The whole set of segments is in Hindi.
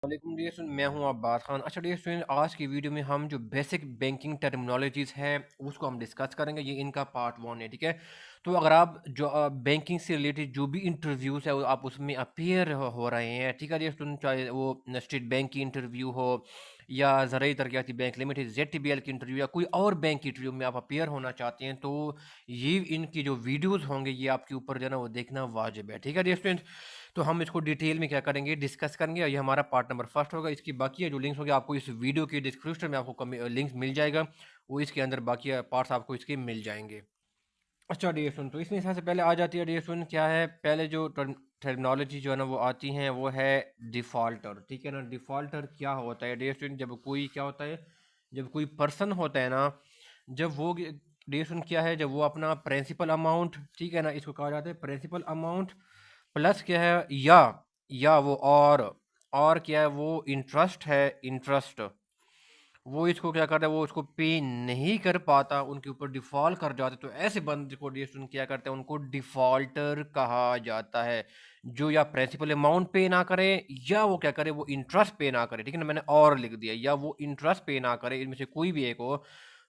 वालेकुम डियर स्टूडेंट, मैं हूं अब्बास खान। अच्छा डियर स्टूडेंट, आज की वीडियो में हम जो बेसिक बैंकिंग टर्मिनोलॉजीज है उसको हम डिस्कस करेंगे। ये इनका पार्ट वन है, ठीक है। तो अगर आप जो बैंकिंग से रिलेटेड जो भी इंटरव्यूज है वो आप उसमें अपीयर हो रहे हैं, ठीक है डियर स्टूडेंट, चाहे वो स्टेट बैंक की इंटरव्यू हो या ज़राई तरक्याती बैंक लिमिटेड ZTBL की इंटरव्यू या कोई और बैंक की इंटरव्यू में आप अपीयर होना चाहते हैं, तो ये इनकी जो वीडियोस होंगे ये आपके ऊपर जो है ना वो देखना वाजिब है, ठीक है डियर स्टूडेंट। तो हम इसको डिटेल में क्या करेंगे, डिस्कस करेंगे। ये हमारा पार्ट नंबर फर्स्ट होगा। इसकी बाकी जो लिंक्स होंगे आपको इस वीडियो के डिस्क्रिप्शन में आपको लिंक्स मिल जाएगा, वो इसके अंदर बाकी पार्ट्स आपको इसके मिल जाएंगे। अच्छा डियर स्टूडेंट, तो इसमें सबसे पहले आ जाती है डियर स्टूडेंट क्या है, पहले जो टर्मिनोलॉजी जो है ना वो आती हैं वो है डिफ़ॉल्टर, ठीक है ना। डिफ़ॉल्टर क्या होता है डियर स्टूडेंट, जब कोई क्या होता है, जब कोई पर्सन होता है ना, जब वो डियर स्टूडेंट क्या है, जब वो अपना प्रिंसिपल अमाउंट, ठीक है ना, इसको कहा जाता है प्रिंसिपल अमाउंट प्लस क्या है, या वो और क्या है, वो इंटरेस्ट है, इंटरेस्ट, वो इसको क्या करता है, वो उसको पे नहीं कर पाता, उनके ऊपर डिफ़ॉल्ट कर जाते, तो ऐसे बंदे को डिस्ट्रीब्यूशन क्या करते हैं, उनको डिफ़ॉल्टर कहा जाता है। जो या प्रिंसिपल अमाउंट पे ना करे या वो क्या करे, वो इंटरेस्ट पे ना करे, ठीक है ना, मैंने और लिख दिया, या वो इंटरेस्ट पे ना करे, इनमें से कोई भी एक हो,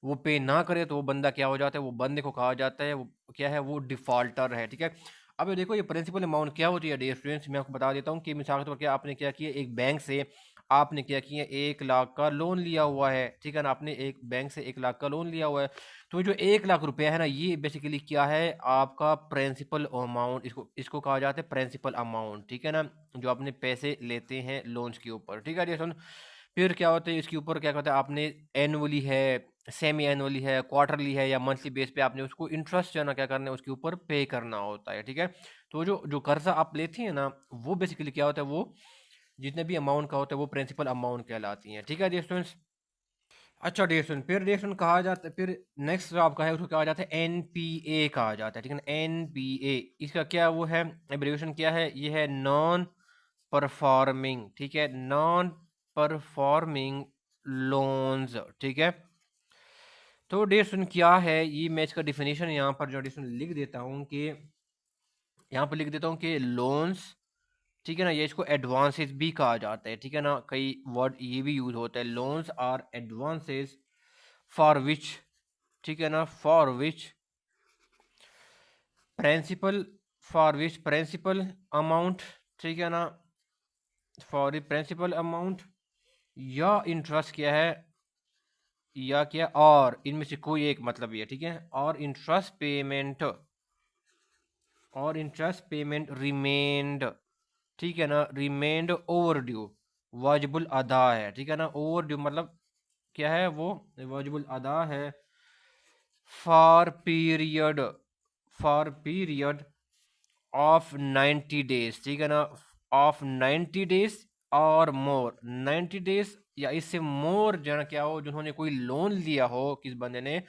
वो पे ना करे तो वो बंदा क्या हो जाता है, वो बंदे को कहा जाता है, वो क्या है, वो डिफ़ॉल्टर है, ठीक है। अब ये देखो, ये प्रिंसिपल अमाउंट क्या होती है डियर स्टूडेंट्स, मैं आपको बता देता हूँ कि मिसाल के तौर पर आपने क्या किया, एक बैंक से आपने क्या किया, 1 लाख का लोन लिया हुआ है, ठीक है ना, आपने एक बैंक से 1 लाख का लोन लिया हुआ है। तो जो 1 लाख रुपया है ना, ये बेसिकली क्या है, आपका प्रिंसिपल अमाउंट, इसको इसको कहा जाता है प्रिंसिपल अमाउंट, ठीक है ना, जो आपने पैसे लेते हैं लोन्स के ऊपर, ठीक है जी सुन। फिर क्या होता है, इसके ऊपर क्या कहता है, आपने एनुअली है, सेमी एनुअली है, क्वार्टरली है या मंथली बेस पे आपने उसको इंटरेस्ट जो है ना क्या करना है, उसके ऊपर पे करना होता है, ठीक है। तो जो जो कर्जा आप लेते हैं ना, वो बेसिकली क्या होता है, वो जितने भी अमाउंट का होता है वो प्रिंसिपल अमाउंट कहलाती हैं, ठीक है डियर स्टूडेंट्स। अच्छा डियर स्टूडेंट, फिर डियर स्टूडेंट कहा जाता है, फिर नेक्स्ट जो आपका है उसको कहा जाता है NPA कहा जाता है, ठीक है ना, NPA। इसका क्या वो है, एब्रिविएशन क्या है, ये है नॉन परफॉर्मिंग, ठीक है, नॉन परफॉर्मिंग लोन्स, ठीक है। तो डियर स्टूडेंट क्या है ये, मैं इसका डिफिनेशन यहाँ पर जो डियर स्टूडेंट लिख देता हूँ कि, यहाँ पर लिख देता हूँ कि लोन्स, ठीक है ना, ये इसको एडवांसेस भी कहा जाता है, ठीक है ना, कई वर्ड ये भी यूज होता है, loans or advances for which, ठीक है ना, for which principal, for which principal amount, ठीक है ना, फॉर प्रिंसिपल अमाउंट या इंटरेस्ट क्या है, या क्या, और इनमें से कोई एक मतलब ये, ठीक है, और इंटरेस्ट पेमेंट रिमेंड, ठीक है ना, रिमेंड ओवर ड्यू, वाजिबुल अदा है, ठीक है ना, ओवर ड्यू मतलब क्या है, वो वाजिबुल अदा है, for period, for period of 90 days, ठीक है ना, ऑफ 90 डेज और मोर, 90 डेज या इससे मोर जो है ना क्या हो, जिन्होंने कोई लोन लिया हो, किस बंदे ने,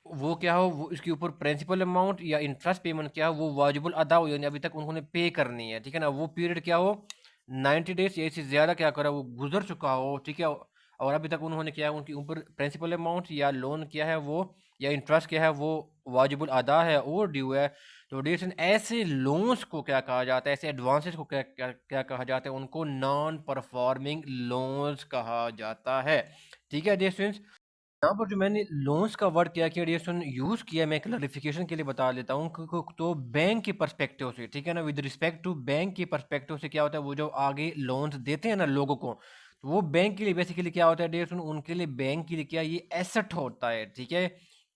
वो क्या हो, वो इसके ऊपर प्रिंसिपल अमाउंट या इंटरेस्ट पेमेंट क्या हो, वो वाजिबुल अदा हो, यानी अभी तक उन्होंने पे करनी है, ठीक है ना, वो पीरियड क्या हो, 90 डेज या इससे ज़्यादा क्या करा, वो गुजर चुका हो, ठीक है, और अभी तक उन्होंने क्या है, उनके ऊपर प्रिंसिपल अमाउंट या लोन क्या है वो, या इंटरेस्ट क्या है वो वाजिबुल अदा है, ओवर ड्यू है। तो ड्यूरेशन, ऐसे लोन्स को क्या कहा जाता है, ऐसे एडवांसेस को क्या क्या क्या कहा जाता है, उनको नॉन परफॉर्मिंग लोन्स कहा जाता है, ठीक है डियर स्टूडेंट्स। यहाँ पर जो मैंने लोन्स का वर्ड क्या किया डियर स्टूडेंट यूज़ किया, मैं क्लैरिफिकेशन के लिए बता देता हूँ तो बैंक के पर्सपेक्टिव से, ठीक है ना, विद रिस्पेक्ट टू बैंक के पर्सपेक्टिव से क्या होता है, वो जो आगे लोन्स देते हैं ना लोगों को, तो वो बैंक के लिए बेसिकली क्या होता है डियर स्टूडेंट, उनके लिए बैंक के लिए क्या, ये एसेट होता है, ठीक है,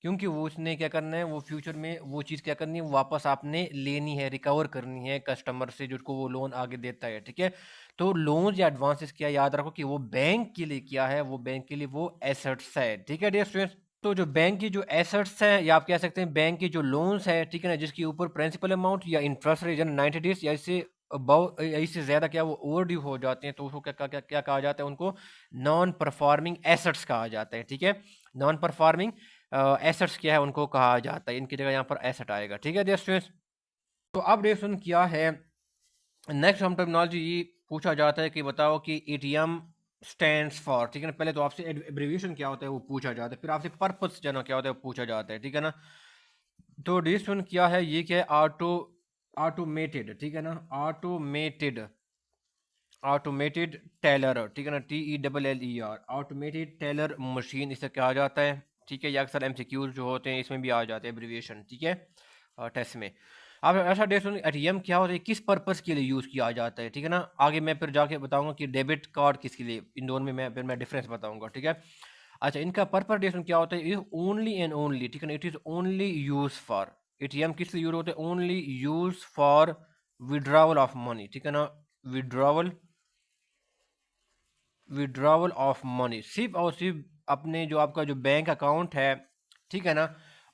क्योंकि वो उसने क्या करना है, वो फ्यूचर में वो चीज़ क्या करनी है, वापस आपने लेनी है, रिकवर करनी है कस्टमर से जिसको वो लोन आगे देता है, ठीक है। तो लोन्स या एडवांसेस क्या, याद रखो कि वो बैंक के लिए क्या है, वो बैंक के लिए वो एसेट्स है, ठीक है डियर स्टूडेंट्स। तो जो बैंक की जो एसेट्स हैं, या आप कह सकते हैं बैंक के जो लोन्स हैं, ठीक है ना, जिसके ऊपर प्रिंसिपल अमाउंट या इंटरेस्ट रेट 90 डेज या इससे अबव या इससे ज़्यादा क्या वो ओवर ड्यू हो जाते हैं, तो उसको क्या क्या क्या क्या कहा जाता है, उनको नॉन परफॉर्मिंग एसेट्स कहा जाता है, ठीक है। नॉन परफॉर्मिंग एसेट्स क्या है, उनको कहा जाता है, इनकी जगह यहाँ पर एसेट आएगा, ठीक है डियर स्टूडेंट्स। तो अब डियर स्टूडेंट क्या है, नेक्स्ट हम टर्मिनोलॉजी ये पूछा जाता है कि बताओ कि एटीएम स्टैंड्स फॉर, ठीक है ना, पहले तो आपसे एब्रीविएशन क्या होता है वो पूछा जाता है, फिर आपसे पर्पस जो है ना क्या होता है वो पूछा जाता है, ठीक है ना। तो डिस वन क्या है, ये क्या है, ऑटोमेटेड, ठीक है ना, ऑटोमेटेड ऑटोमेटेड टेलर, ठीक है ना, TELLER, ऑटोमेटेड टेलर मशीन इसे कहा जाता है, ठीक है। ये अक्सर MCQs जो होते हैं इसमें भी आ जाते हैं एब्रिविएशन, ठीक है, टेस्ट में। अब ऐसा डेट ATM क्या होता है, किस पर्पस के लिए यूज़ किया जाता है, ठीक है ना। आगे मैं फिर जाके बताऊंगा कि डेबिट कार्ड किसके लिए, इन दोनों में मैं डिफरेंस बताऊंगा, ठीक है। अच्छा, इनका पर्पस डेट क्या होता है, ओनली एंड ओनली, ठीक है ना, it is only use for, ATM किस लिए यूज होता है, only use for withdrawal of money, ठीक है ना, विड्रावल विड्रॉवल ऑफ मनी, सिर्फ और सिर्फ अपने जो आपका जो बैंक अकाउंट है, ठीक है ना,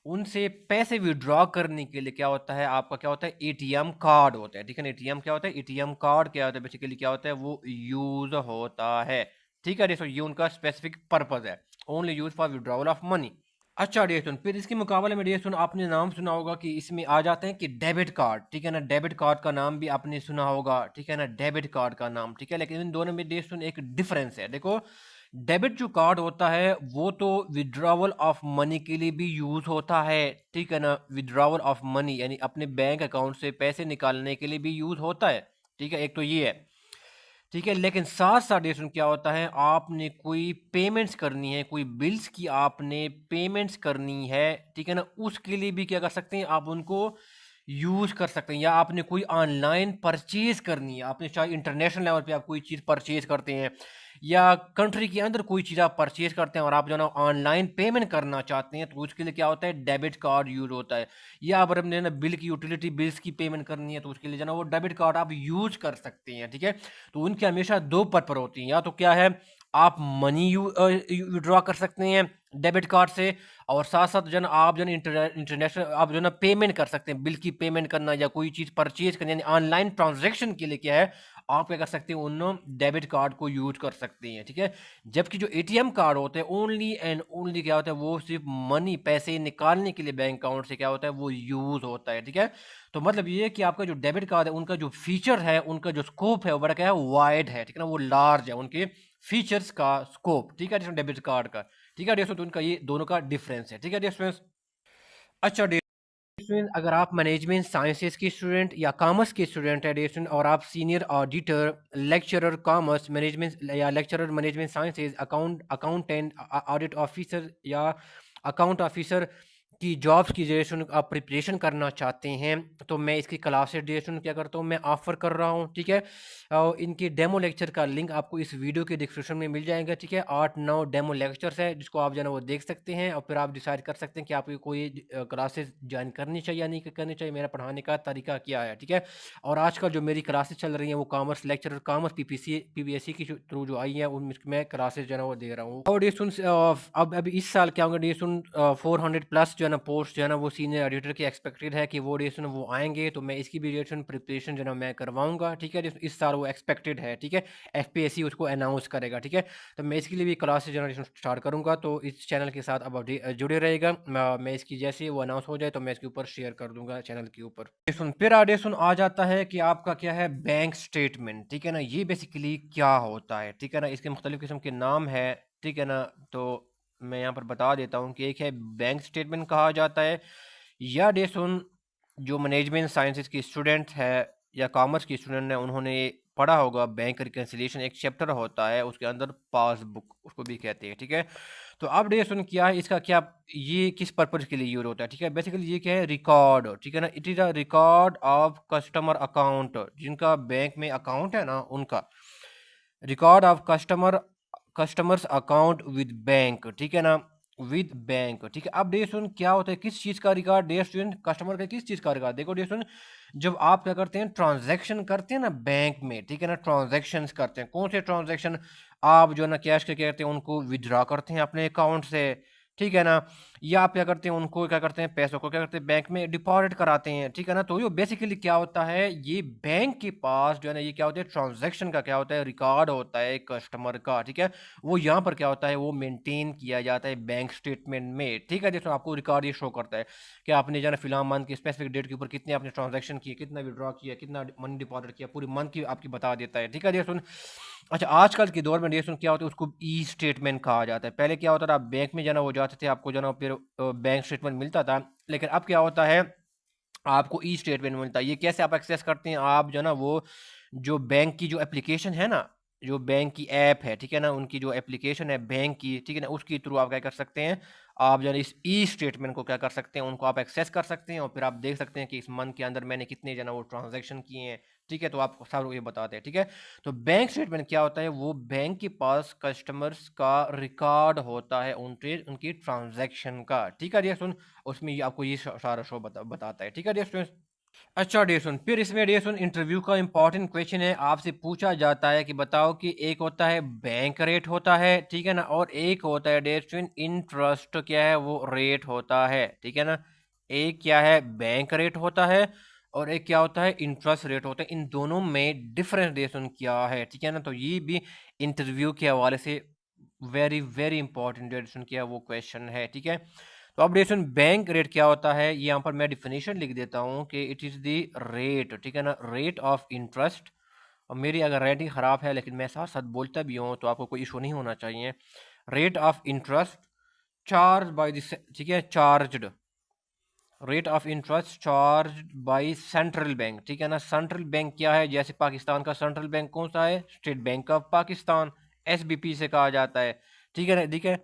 उनसे पैसे विड्रॉ करने के लिए क्या होता है, आपका क्या होता है, एटीएम कार्ड होता है, ठीक है ना। एटीएम क्या होता है, एटीएम कार्ड क्या होता है, बेसिकली क्या होता है, वो यूज होता है, ठीक है। देखो ये उनका स्पेसिफिक पर्पज है, only use for withdrawal of money. अच्छा डियर, फिर इसके मुकाबले में डियर, आपने नाम सुना होगा कि इसमें आ जाते हैं कि डेबिट कार्ड, ठीक है ना, डेबिट कार्ड का नाम भी आपने सुना होगा, ठीक है ना, डेबिट कार्ड का नाम, ठीक है। लेकिन इन दोनों में डियर एक डिफरेंस है। देखो, डेबिट जो कार्ड होता है वो तो विड्रॉवल ऑफ मनी के लिए भी यूज होता है, ठीक है ना, विड्रॉवल ऑफ मनी यानी अपने बैंक अकाउंट से पैसे निकालने के लिए भी यूज होता है, ठीक है, एक तो ये है, ठीक है। लेकिन साथ साथ डिस्ट्रीब्यूशन क्या होता है, आपने कोई पेमेंट्स करनी है, कोई बिल्स की आपने पेमेंट्स करनी है, ठीक है ना, उसके लिए भी क्या कर सकते हैं, आप उनको यूज कर सकते हैं। या आपने कोई ऑनलाइन परचेज करनी है, आपने चाहे इंटरनेशनल लेवल पे आप कोई चीज़ परचेज करते हैं या कंट्री के अंदर कोई चीज़ आप परचेज करते हैं और आप जो है ना ऑनलाइन पेमेंट करना चाहते हैं, तो उसके लिए क्या होता है, डेबिट कार्ड यूज होता है। या अगर हमने ना बिल की, यूटिलिटी बिल्स की पेमेंट करनी है, तो उसके लिए जो है ना वो डेबिट कार्ड आप यूज कर सकते हैं, ठीक है। तो उनके हमेशा दो पर्पज होती हैं, या तो क्या है, आप मनी विड्रॉ कर सकते हैं डेबिट कार्ड से, और साथ साथ जो है ना आप जो है इंटरनेशनल आप जो है ना पेमेंट कर सकते हैं, बिल की पेमेंट करना या कोई चीज़ परचेज करनी, यानी ऑनलाइन ट्रांजैक्शन के लिए क्या है, आप क्या कर सकते हैं, उन डेबिट कार्ड को यूज कर सकते हैं, ठीक है। जबकि जो एटीएम कार्ड होते हैं, ओनली एंड ओनली क्या होता है, वो सिर्फ मनी, पैसे निकालने के लिए बैंक अकाउंट से क्या होता है, वो यूज होता है, ठीक है। तो मतलब ये है कि आपका जो डेबिट कार्ड है, उनका जो फीचर है, उनका जो स्कोप है, वो बड़ा क्या है, वाइड है, ठीक है ना, वो लार्ज है, उनके फीचर्स का स्कोप, ठीक है, डेबिट कार्ड का, ठीक है डियर। तो उनका ये दोनों का डिफरेंस है, ठीक है डियर स्टूडेंट्स। अच्छा डियर स्टूडेंट, अगर आप मैनेजमेंट साइंसेज के स्टूडेंट या कॉमर्स के स्टूडेंट है डियर स्टूडेंट, और आप senior auditor, lecturer commerce management या lecturer management sciences, accountant, audit officer या अकाउंट ऑफिसर की जॉब्स की ड्यूरेशन आप प्रिपरेशन करना चाहते हैं, तो मैं इसकी क्लासेस ड्यूरेशन क्या करता हूँ, मैं ऑफ़र कर रहा हूँ, ठीक है। और इनके डेमो लेक्चर का लिंक आपको इस वीडियो के डिस्क्रिप्शन में मिल जाएगा, ठीक है। 8-9 डेमो लेक्चर्स है जिसको आप जो है ना वो देख सकते हैं, और फिर आप डिसाइड कर सकते हैं कि आपको कोई क्लासेस ज्वाइन करनी चाहिए या नहीं करनी चाहिए, मेरा पढ़ाने का तरीका क्या है, ठीक है। और आजकल जो मेरी क्लासेस चल रही हैं वो कॉमर्स लेक्चर, कॉमर्स PPSC की थ्रू जो आई हैं, उनमें मैं क्लासेस जो है ना वो दे रहा हूँ। और ये सुन अब अभी इस साल क्या होगा, ये सुन 400 प्लस जो है ना पोस्ट जो है ना वो सीनियर एडिटर की एक्सपेक्टेड है कि वो डेसन वो आएंगे, तो मैं इसकी भी डेसन प्रिपरेशन जो है ना मैं करवाऊंगा, ठीक है। इस साल वो एक्सपेक्टेड है, ठीक है, FPSC उसको अनाउंस करेगा, ठीक है। तो मैं इसके लिए भी क्लास जनरेशन स्टार्ट करूंगा, तो इस चैनल के साथ अब जुड़े रहेगा। मैं इसकी जैसे वो अनाउंस हो जाए तो मैं इसके ऊपर शेयर कर दूंगा चैनल के ऊपर। फिर आडेसन आ जाता है कि आपका क्या है, बैंक स्टेटमेंट, ठीक है ना, ये बेसिकली क्या होता है, ठीक है ना, इसके मुख्तलिफ किस्म के नाम है, ठीक है ना। तो मैं यहाँ पर बता देता हूँ कि एक है बैंक स्टेटमेंट कहा जाता है, या डेसन जो मैनेजमेंट साइंसेज की स्टूडेंट है या कॉमर्स की स्टूडेंट है, उन्होंने पढ़ा होगा बैंक रिकन्सिलिएशन, एक चैप्टर होता है उसके अंदर, पासबुक उसको भी कहते हैं, ठीक है। तो अब डेसन क्या है, इसका क्या, ये किस पर्पज के लिए यूज होता है, ठीक है। बेसिकली ये क्या है, रिकॉर्ड, ठीक है ना, it is a record of customer account, जिनका बैंक में अकाउंट है ना उनका record of customers account with bank, ठीक है ना, विद बैंक, ठीक है। अब डेसन क्या होता है, किस चीज़ का रिकॉर्ड, डेयर स्टूडेंट, कस्टमर का किस चीज़ का रिकॉर्ड, देखो डेसन, जब आप क्या करते हैं, ट्रांजैक्शन करते हैं ना बैंक में, ठीक है ना, ट्रांजैक्शंस करते हैं, कौन से ट्रांजैक्शन, आप जो है ना कैश के कहते हैं उनको विड्रॉ करते हैं अपने अकाउंट से, ठीक है ना, या आप क्या करते हैं, उनको क्या करते हैं, पैसों को क्या करते हैं, बैंक में डिपॉजिट कराते हैं, ठीक है ना। तो ये बेसिकली क्या होता है, ये बैंक के पास जो है ना, ये क्या होता है, ट्रांजैक्शन का क्या होता है, रिकॉर्ड होता है कस्टमर का, ठीक है। वो यहाँ पर क्या होता है, वो मेंटेन किया जाता है बैंक स्टेटमेंट में, ठीक है। जिसमें आपको रिकॉर्ड ये शो करता है कि आपने जो है ना फिलहाल मंथ की स्पेसिफिक डेट के ऊपर कितने आपने ट्रांजैक्शन किए, कितना विड्रॉ किया, कितना मनी डिपॉजिट किया, पूरी मंथ की आपकी बता देता है, ठीक है। सुन, अच्छा, आजकल के दौर में ये सुन क्या होता है, उसको ई स्टेटमेंट कहा जाता है। पहले क्या होता था, आप बैंक में जाना, वो जाते थे, आपको जो ना फिर बैंक स्टेटमेंट मिलता था। लेकिन अब क्या होता है, आपको ई स्टेटमेंट मिलता है। ये कैसे आप एक्सेस करते हैं, आप जो ना वो जो बैंक की जो एप्लीकेशन है ना, जो बैंक की ऐप है, ठीक है ना, उनकी जो एप्लीकेशन है बैंक की, ठीक है ना, उसके थ्रू आप क्या कर सकते हैं, आप जो है इस ई स्टेटमेंट को क्या कर सकते हैं, उनको आप एक्सेस कर सकते हैं और फिर आप देख सकते हैं कि इस मंथ के अंदर मैंने कितने जो है ना वो ट्रांजैक्शन किए हैं, ठीक है, तो आपको सब ये बताते हैं, ठीक है। तो बैंक स्टेटमेंट क्या होता है, वो बैंक के पास कस्टमर्स का रिकॉर्ड होता है उनके उनकी ट्रांजैक्शन का, ठीक है, सुन उसमें ये आपको ये सारा शो बताता है, ठीक है स्टूडेंट्स। अच्छा डेसन, फिर इसमें डेसन इंटरव्यू का इंपॉर्टेंट क्वेश्चन है, आपसे पूछा जाता है कि बताओ कि एक होता है बैंक रेट होता है, ठीक है ना, और एक होता है डेसन इंटरेस्ट क्या है वो रेट होता है, ठीक है ना। एक क्या है बैंक रेट होता है और एक क्या होता है इंटरेस्ट रेट होता है, इन दोनों में डिफरेंस डेसन क्या है, ठीक है ना। तो ये भी इंटरव्यू के हवाले से वेरी वेरी इंपॉर्टेंट डेसन क्या वो क्वेश्चन है, ठीक है। तो अब डेसन बैंक रेट क्या होता है, यहाँ पर मैं डिफिनेशन लिख देता हूँ कि इट इज़ द रेट, ठीक है ना, रेट ऑफ इंटरेस्ट। और मेरी अगर राइटिंग ख़राब है लेकिन मैं साथ साथ बोलता भी हूँ तो आपको कोई इशू नहीं होना चाहिए। Rate of interest charge by the, ठीक है, charged, rate of interest charge by central bank, ठीक है ना। सेंट्रल बैंक क्या है, जैसे पाकिस्तान का सेंट्रल बैंक कौन सा है, state bank of Pakistan, SBP से कहा जाता है, ठीक है ना, ठीक है।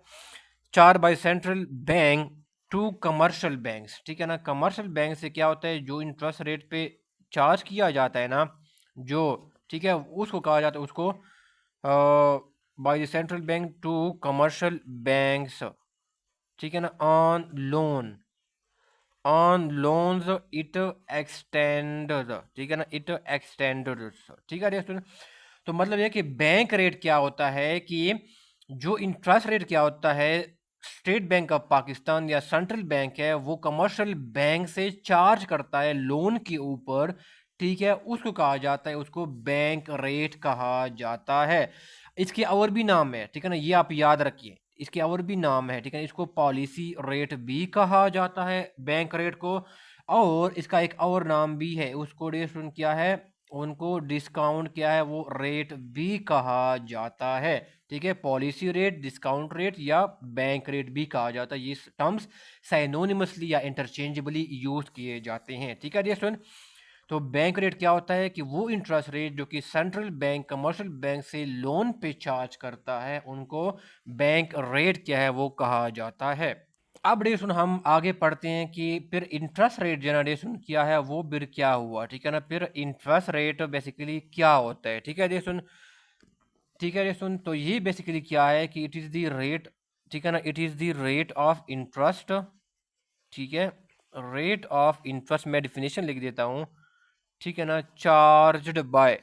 चार by central bank to commercial banks, ठीक है ना। कमर्शियल बैंक से क्या होता है, जो इंटरेस्ट रेट पे चार्ज किया जाता है ना, जो, ठीक है, उसको कहा जाता है, उसको by the central bank to commercial banks, ठीक है ना, on loan, on loans it extenders, ठीक है ना, इट एक्सटेंडर्स, ठीक है स्टूडेंट। तो मतलब ये कि बैंक रेट क्या होता है कि जो इंटरेस्ट रेट क्या होता है, स्टेट बैंक ऑफ पाकिस्तान या सेंट्रल बैंक है वो कमर्शियल बैंक से चार्ज करता है लोन के ऊपर, ठीक है, उसको कहा जाता है, उसको बैंक रेट कहा जाता है। इसके और भी नाम है, ठीक है ना, ये आप याद रखिए, इसके और भी नाम है, ठीक है, इसको पॉलिसी रेट भी कहा जाता है बैंक रेट को, और इसका एक और नाम भी है, उसको रेट क्या है, उनको डिस्काउंट क्या है वो रेट भी कहा जाता है, ठीक है, पॉलिसी रेट, डिस्काउंट रेट या बैंक रेट भी कहा जाता है, ये टर्म्स साइनोनिमसली या इंटरचेंजेबली यूज किए जाते हैं, ठीक है डियर स्टूडेंट। तो बैंक रेट क्या होता है कि वो इंटरेस्ट रेट जो कि सेंट्रल बैंक कमर्शियल बैंक से लोन पे चार्ज करता है, उनको बैंक रेट क्या है वो कहा जाता है। अब डेसन हम आगे पढ़ते हैं कि फिर इंटरेस्ट रेट जनरेशन क्या है वो फिर क्या हुआ, ठीक है ना, फिर इंटरेस्ट रेट बेसिकली क्या होता है, ठीक है डेसन, ठीक है डेसन। तो ये बेसिकली क्या है कि इट इज़ द रेट, ठीक है ना, it is the rate of interest, ठीक है, रेट ऑफ इंटरेस्ट मैं डिफिनेशन लिख देता हूँ, ठीक है ना, चार्ज्ड बाय,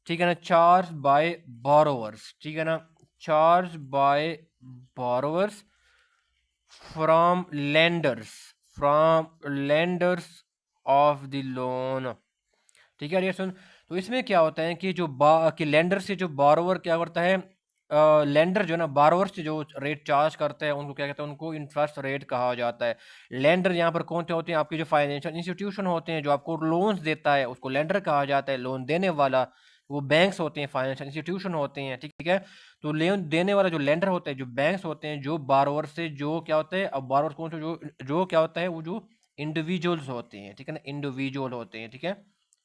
ठीक है ना, चार्ज बाय बोरोवर्स, ठीक है ना, charge by borrowers from lenders, from lenders of the loan, ठीक है रिएक्शन। तो इसमें क्या होता है कि जो कि लेंडर से जो बारोवर क्या करता है, लेंडर जो है ना बारोवर से जो रेट चार्ज करता है उनको क्या कहते हैं, उनको इंटरेस्ट रेट कहा जाता है। लेंडर यहाँ पर कौन से होते हैं, आपके जो फाइनेंशियल इंस्टीट्यूशन होते हैं जो आपको लोन्स देता है उसको लेंडर कहा जाता है, लोन देने वाला वो बैंक्स होते हैं, फाइनेंशियल इंस्टीट्यूशन होते हैं, ठीक है। तो लोन देने वाला जो लेंडर होता है, जो बैंक्स होते हैं, जो बारोवर से जो क्या होता है, अब बारोवर कौन से जो जो क्या होता है वो जो इंडिविजुअल्स होते हैं, ठीक है ना, इंडिविजुअल होते हैं, ठीक है,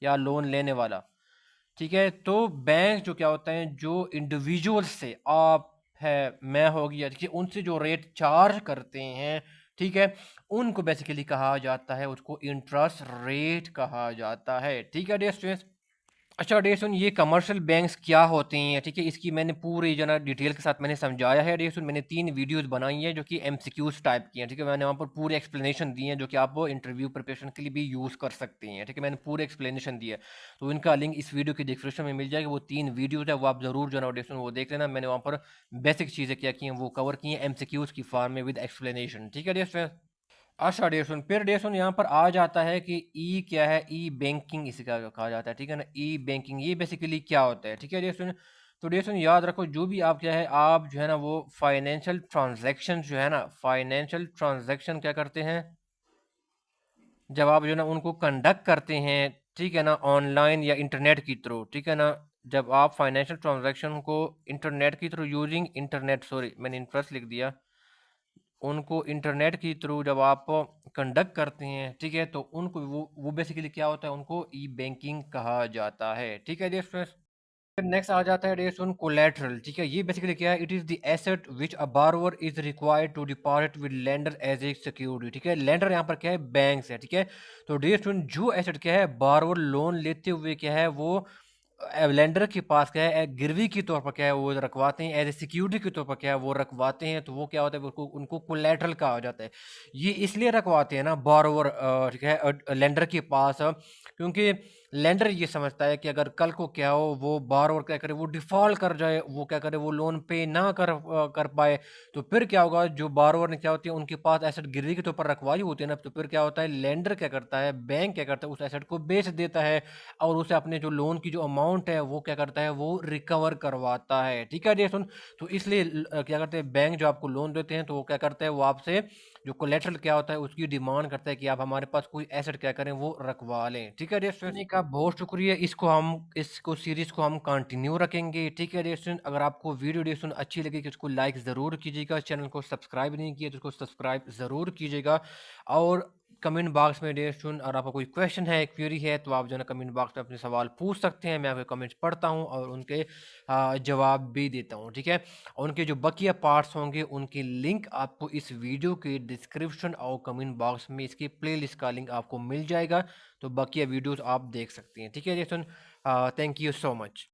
या लोन लेने वाला, ठीक है। तो बैंक जो क्या होता है, जो इंडिविजुअल से आप है मैं हो गया, ठीक है, उनसे जो रेट चार्ज करते हैं, ठीक है, उनको बेसिकली कहा जाता है, उसको इंटरेस्ट रेट कहा जाता है, ठीक है डियर स्टूडेंट्स। अच्छा डेसन ये कमर्शियल बैंक्स क्या होते हैं, ठीक है, इसकी मैंने पूरी जो ना डिटेल के साथ मैंने समझाया है डेसन, मैंने 3 वीडियोस बनाई है जो कि एमसीक्यूज टाइप की हैं, ठीक है, मैंने वहाँ पर पूरी एक्सप्लेनेशन दी है जो कि आप वो इंटरव्यू प्रिपरेशन के लिए भी यूज़ कर सकते हैं, ठीक है, मैंने पूरी एक्सप्लेनेशन दी है, तो इनका लिंक इस वीडियो की डिस्क्रिप्शन में मिल जाएगा, वो 3 वीडियोज़ है वो आप ज़रूर जो ना डेसन वो देख लेना, मैंने वहाँ पर बेसिक चीज़ें क्या की हैं वो कवर की हैं एमसीक्यूज की फॉर्म में विद एक्सप्लेनेशन, ठीक है डेसन। अच्छा डेसन, फिर डेसन यहाँ पर आ जाता है कि ई क्या है, ई बैंकिंग इसका कहा जाता है, ठीक है ना, ई बैंकिंग ये बेसिकली क्या होता है, ठीक है डेसन। तो डेसन याद रखो जो भी आप क्या है, आप जो है ना वो फाइनेंशियल ट्रांजैक्शन जो है ना, फाइनेंशियल ट्रांजैक्शन क्या करते हैं, जब आप जो है ना उनको कंडक्ट करते हैं, ठीक है ना, ऑनलाइन या इंटरनेट की थ्रू, ठीक है ना, जब आप फाइनेंशियल ट्रांजैक्शन को इंटरनेट की थ्रू यूजिंग इंटरनेट, सॉरी मैंने इंटरेस्ट लिख दिया, उनको इंटरनेट के थ्रू जब आप कंडक्ट करते हैं, ठीक है, तो उनको वो बेसिकली क्या होता है, उनको ई बैंकिंग कहा जाता है, ठीक है डियर स्टूडेंट्स। फिर नेक्स्ट आ जाता है डियर स्टूडेंट कोलैटरल, ठीक है, ये बेसिकली क्या है, it is the asset which a borrower is required to deposit with lender as a security, ठीक है, लेंडर यहाँ पर क्या है, बैंक्स है, ठीक है। तो डियर स्टूडेंट जो एसेट क्या है, बोरोवर लोन लेते हुए क्या है वो लेंडर के पास क्या है गिरवी के तौर पर क्या है वो रखवाते हैं, एज ए सिक्योरिटी के तौर पर क्या है वो रखवाते हैं, तो वो क्या होता है उनको उनको कोलैटरल कहा जाता है। ये इसलिए रखवाते हैं ना बोरोवर, ठीक है, लेंडर के पास, क्योंकि लेंडर ये समझता है कि अगर कल को क्या हो वो बोरोवर क्या करे, वो डिफॉल्ट कर जाए, वो क्या करे, वो लोन पे ना कर पाए, तो फिर क्या होगा, जो बोरोवर ने क्या होती है उनके पास एसेट गिरवी के तौर पर रखवाई होती है ना, तो फिर क्या होता है, लेंडर क्या करता है, बैंक क्या करता है, उस एसेट को बेच देता है और उसे अपने जो लोन की जो अमाउंट है वो क्या करता है, वो रिकवर करवाता है, ठीक है सुन। तो इसलिए क्या करते हैं, बैंक जो आपको लोन देते हैं तो वो क्या करता है, वो आपसे जो कोलेटरल क्या होता है उसकी डिमांड करता है कि आप हमारे पास कोई एसेट क्या करें, वो रखवा लें, ठीक है डियर स्टूडेंट। का बहुत शुक्रिया, इसको सीरीज को हम कंटिन्यू रखेंगे, ठीक है डियर स्टूडेंट। अगर आपको वीडियो डियर स्टूडेंट अच्छी लगी, कि उसको लाइक ज़रूर कीजिएगा, चैनल को सब्सक्राइब नहीं किया तो उसको सब्सक्राइब ज़रूर कीजिएगा, और कमेंट बॉक्स में डियर स्टूडेंट अगर आपका कोई क्वेश्चन है, क्वेरी है, तो आप जो है ना कमेंट बॉक्स में अपने सवाल पूछ सकते हैं, मैं आपके कमेंट्स पढ़ता हूँ और उनके जवाब भी देता हूँ, ठीक है। और उनके जो बकिया पार्ट्स होंगे उनकी लिंक आपको इस वीडियो के डिस्क्रिप्शन और कमेंट बॉक्स में इसकी प्लेलिस्ट का लिंक आपको मिल जाएगा, तो बकिया वीडियोस आप देख सकते हैं, ठीक है dear student. Thank you so much.